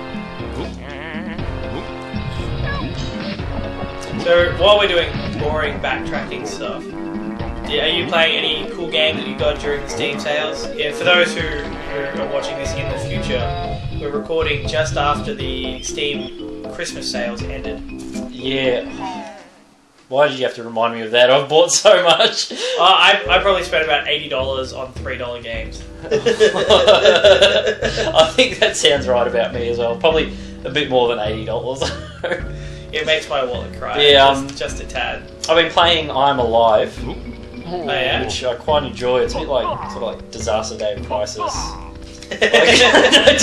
So while we're doing boring backtracking stuff, Are you playing any cool games that you got during the Steam sales? Yeah, for those who are watching this in the future, we're recording just after the Steam Christmas sales ended. Yeah. Why did you have to remind me of that? I've bought so much. I probably spent about $80 on $3 games. I think that sounds right about me as well. Probably a bit more than $80. It makes my wallet cry. Yeah, just a tad. I've been playing I'm Alive, Oh, yeah? which I quite enjoy. It's a bit like sort of like Disaster Day of Crisis. That's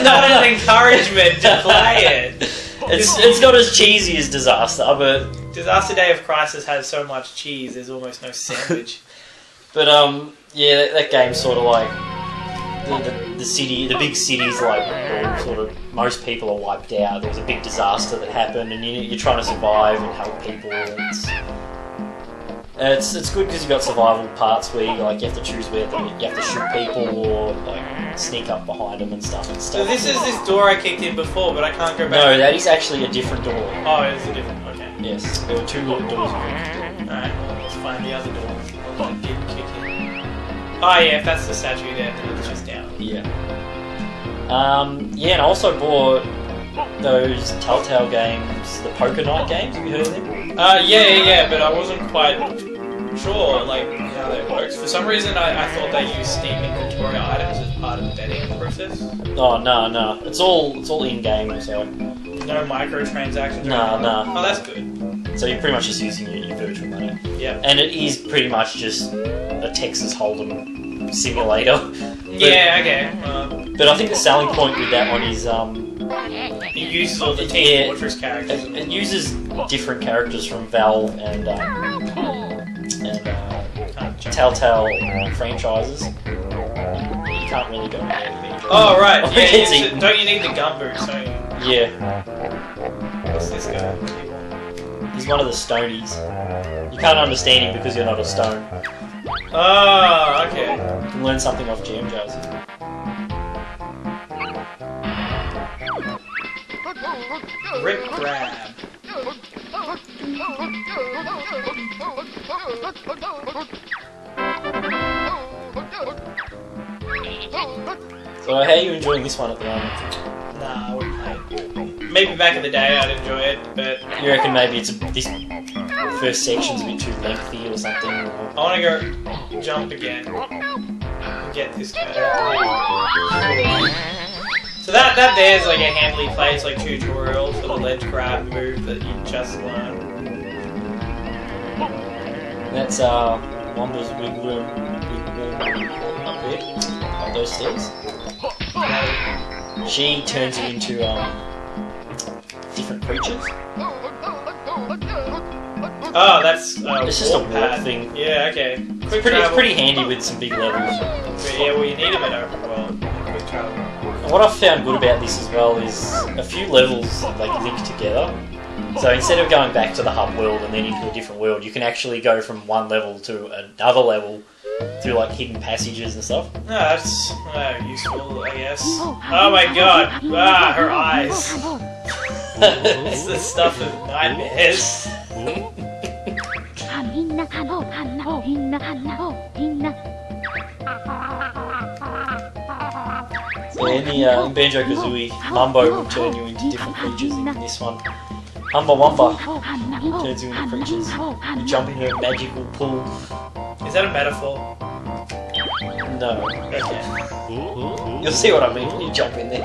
not an encouragement to play it. It's not as cheesy as Disaster, but Disaster Day of Crisis has so much cheese. There's almost no sandwich. but yeah, that game's sort of like the city, the big cities, like all sort of most people are wiped out. There was a big disaster that happened, and you're trying to survive and help people. It's good because you've got survival parts where you have to choose whether you have to shoot people or like sneak up behind them and stuff. So this is this door I kicked in before, but I can't go back. No, that is actually a different door. Oh, it's a different. Okay. Yes, there were 2 doors. Alright, well, let's find the other door. I didn't kick in. Oh yeah, if that's the statue there, then it's just down. Yeah. Yeah, and I also bought those Telltale games, the Poker Night games. Have you heard of them? Yeah, but I wasn't quite sure like how that works. For some reason, I thought they used Steam inventory items as part of the betting process. Oh no, it's all in game. So no microtransactions. No. Oh, that's good. So you're pretty much just using your virtual money. Yeah. And it is pretty much just a Texas Hold'em simulator. Yeah. Okay. But I think the selling point with that one is it uses all the Team Fortress characters. It uses different characters from Valve and Telltale franchises. You can't really go there. Oh right. Yeah. Don't you need the gumboots? Don't you? Yeah. What's this guy? He's one of the stonies. You can't understand him because you're not a stone. Oh, okay. You can learn something off Jam Jars. Rip grab. So how are you enjoying this one at the moment? Nah, I wouldn't play it. Maybe back in the day I'd enjoy it, but... You reckon maybe this first section's a bit too lengthy or something? Or... I want to go jump again. And get this guy. So that there's like a Handley Plays like tutorial for the ledge grab move that you just learned. That's Womba's wiggle up there, up those stairs. She turns you into different creatures. Oh, that's it's just a warp thing. Yeah, okay. It's pretty handy with some big levels. Yeah, well you need them in open world. Quick travel. And what I've found good about this as well is a few levels like link together. So instead of going back to the hub world and then into a different world, you can actually go from one level to another level through like hidden passages and stuff. No, that's useful, I guess. Oh my god! Ah, her eyes. It's the stuff of nightmares. So in Banjo Kazooie, Mumbo will turn you into different creatures. In this one, Humba Wumba turns you into creatures. You jump into a magical pool. Is that a metaphor? No. Okay. You'll see what I mean when you jump in there.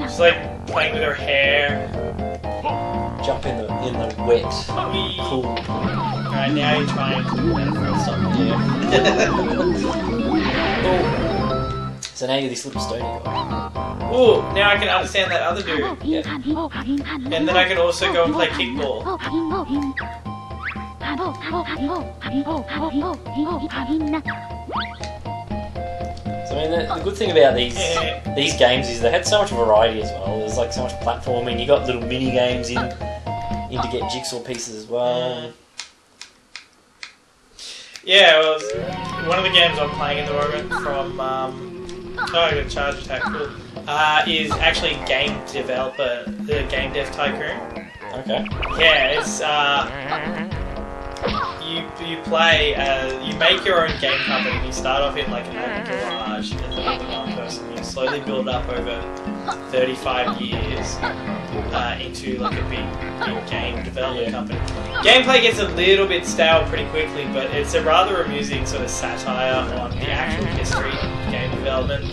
It's like playing with her hair. Jump in the wet pool. Alright, now you're trying to metaphor something. Yeah. So now you're this little stony guy. Ooh, now I can understand that other dude. Yeah. And then I can also go and play kickball. So I mean, the good thing about these games is they had so much variety as well. There's like so much platforming. You got little mini games in to get jigsaw pieces as well. Yeah, well, one of the games I'm playing at the moment from I got a charge attack. Cool. Is actually Game Developer, the Game Dev Tycoon. Okay. Yeah, it's you play you make your own game company. You start off in like an open garage as a one person. You slowly build up over 35 years into like a big game development company. Gameplay gets a little bit stale pretty quickly, but it's a rather amusing sort of satire on the actual history of game development.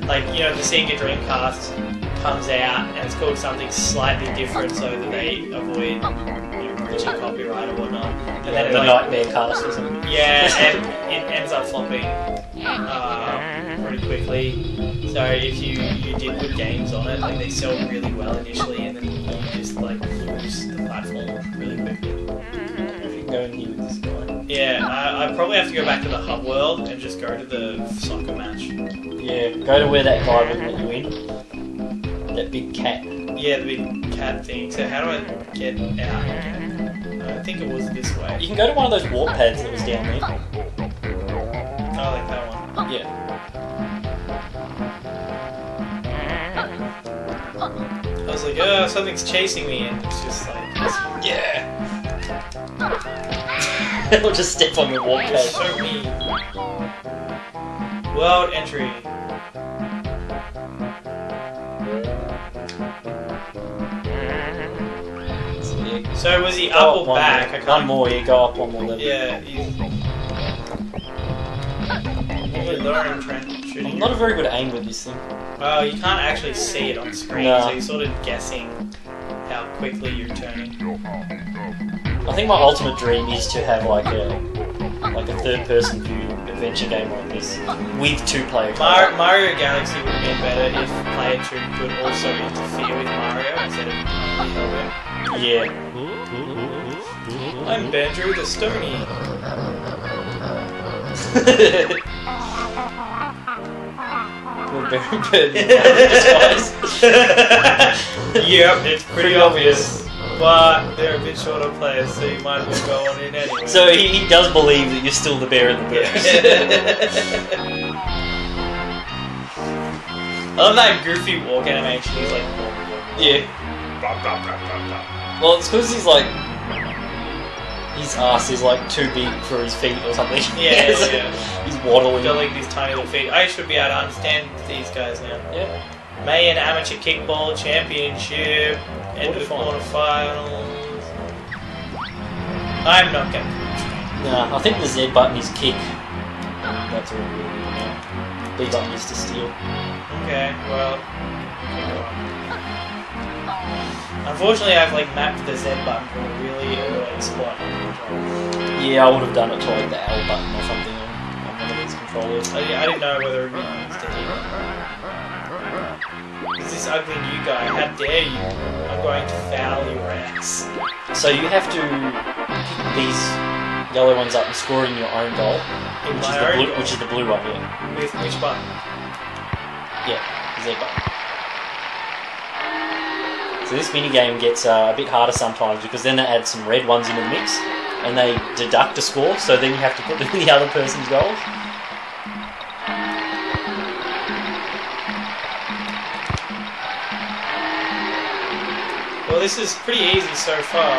Like, you know, the Sega Dreamcast comes out and it's called something slightly different so that they avoid breaching copyright or whatnot. And then The Nightmare Cast or something. yeah, and it ends up flopping pretty quickly. So if you did good games on it, like they sell really well initially, and then you just like lose the platform really quickly. Go in here with this guy. Yeah, I probably have to go back to the hub world and just go to the soccer match. Yeah, go to where that guy would let you in. That big cat. Yeah, the big cat thing. So how do I get out again? I think it was this way. You can go to one of those warp pads that was down there. Oh, like that one. Yeah. I was like, oh, something's chasing me, and it's just like, Yeah. It'll just step on your warp it's pad. so mean. World entry. So was he Go up or one back? more. I can't. One more, yeah, go up one more level. Yeah, he's... Really learn, Trent. Shooting. I'm not a very good aim with this thing. Oh, you can't actually see it on screen, No. so you're sort of guessing how quickly you're turning. I think my ultimate dream is to have like a third-person view adventure game like this with two-player. Mario Galaxy would have been better if player 2 could also interfere with Mario instead of help him. Yeah. I'm Banjo the Stony. Yep, it's pretty obvious. But they're a bit shorter players, so you might as well go on in anyway. So he does believe that you're still the bear in the bush. I love that goofy walk animation. He's like, Yeah. Well, it's because he's like, his ass is like too big for his feet or something. yeah, So yeah. he's waddling. Got like these tiny little feet. I should be able to understand these guys now. Yeah. Mayan Amateur Kickball Championship. End of quarterfinals. I'm not gonna. Nah, I think the Z button is kick. That's all we really know. B button is to steal. Okay, well. Unfortunately, I've like mapped the Z button to a really annoying spot. Yeah, I would have done it to like the L button or something on one of these controllers. I didn't know whether it was to hit. Is this ugly new guy? How dare you? I'm going to foul your ass. So you have to pick these yellow ones up and score in your own goal, In which is, my the own blue, goal? which is the blue one, yeah. With which button? Yeah, Z button. So this minigame gets a bit harder sometimes because then they add some red ones into the mix and they deduct a score, so then you have to put them in the other person's goals. Well, this is pretty easy so far.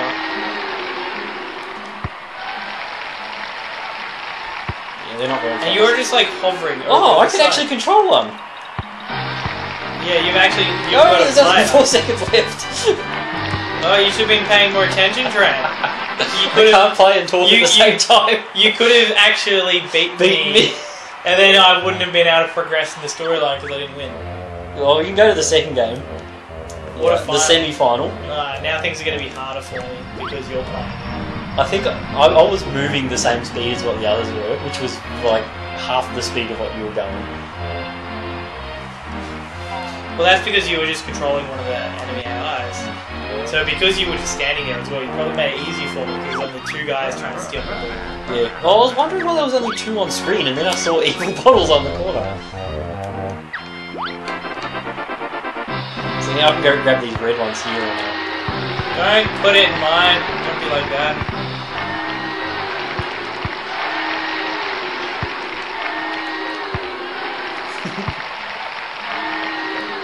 Yeah, they're not very fast. And you're just like hovering over Oh, I the can side. actually control one! Yeah, you've Oh, got there's a only player. 4 seconds left. Oh, you should have been paying more attention, Trent. You I could have can't play and talk at the same time. You could have actually beat me, and then I wouldn't have been able to progress in the storyline because I didn't win. Well, you can go to the second game. What a The fight. semi-final. Now things are going to be harder for me because you're playing. I think I was moving the same speed as what the others were, which was like half the speed of what you were going. Well, that's because you were just controlling one of the enemy allies. So because you were just standing there as well, you probably made it easy for me because there's only 2 guys trying to steal my ball. Yeah. Well, I was wondering why there was only 2 on screen, and then I saw evil bottles on the corner. So now I can go grab these red ones here. Don't put it in mine. Don't be like that.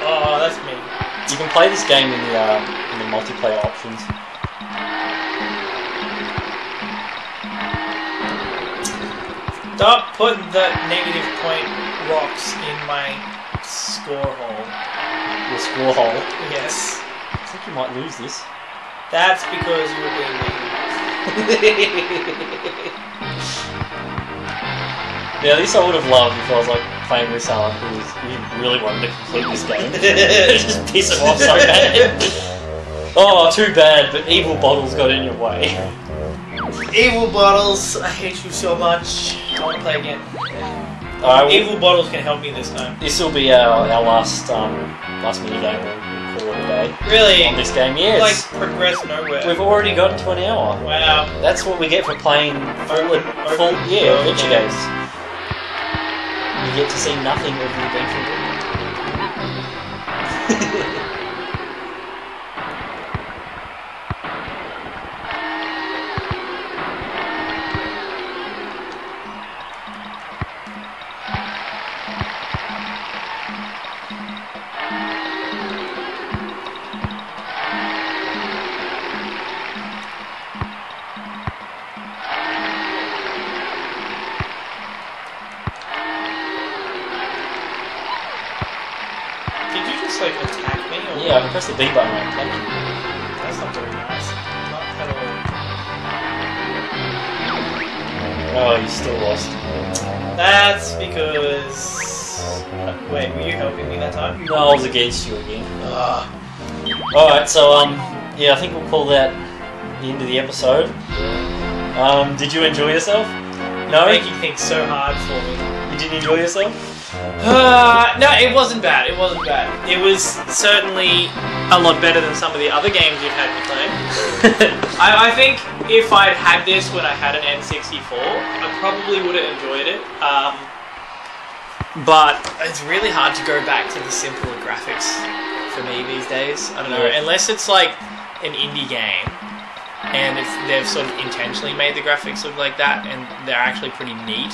Oh, that's me. You can play this game in the multiplayer options. Stop putting the negative point rocks in my score hole. Your score hole. Yes. I think you might lose this. That's because you were being mean. Yeah, this I would have loved if I was like playing with someone who really wanted to complete this game. Just piss him off so bad. Oh, too bad, but Evil Bottles got in your way. Evil Bottles, I hate you so much. I want to play again. Alright, Evil Bottles can help me this time. this will be our last mini game. We'll call it a day. Really? On this game, yes. Like, progress nowhere. We've already gotten to an hour. Wow. That's what we get for playing full adventure games. You get to see nothing of the adventure. Like attack me? Or Yeah, I can press the B button and attack you. That's not very nice. Not at all. Oh, you still lost. That's because... Wait, were you helping me that time? No, I was against you again. Ugh. Alright, so, yeah, I think we'll call that the end of the episode. Did you enjoy yourself? No? You're making things so hard for me. You didn't enjoy yourself? No, it wasn't bad. It wasn't bad. It was certainly a lot better than some of the other games you've had me playing. I think if I'd had this when I had an N64, I probably would have enjoyed it. But it's really hard to go back to the simpler graphics for me these days. I don't know, unless it's like an indie game and they've sort of intentionally made the graphics look like that and they're actually pretty neat.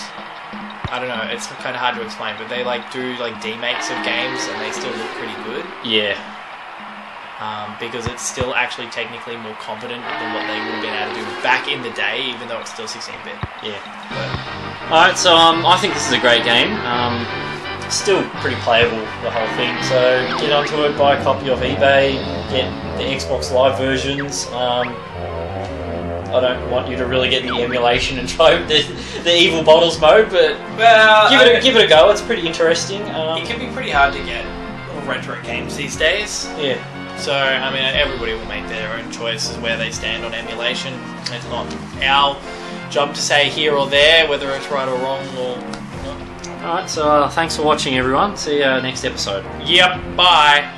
I don't know, it's kind of hard to explain, but they like do like demakes of games and they still look pretty good. Yeah. Because it's still actually technically more competent than what they would have been able to do back in the day, even though it's still 16-bit. Yeah. Alright, so I think this is a great game. Still pretty playable, the whole thing. So get onto it, buy a copy off eBay, get the Xbox Live versions. I don't want you to really get the emulation and try the Evil Bottles mode, but give it a go. It's pretty interesting. It can be pretty hard to get retro games these days. Yeah. So I mean, everybody will make their own choices where they stand on emulation. It's not our job to say here or there whether it's right or wrong or not. Alright, so thanks for watching, everyone. See you next episode. Yep. Bye.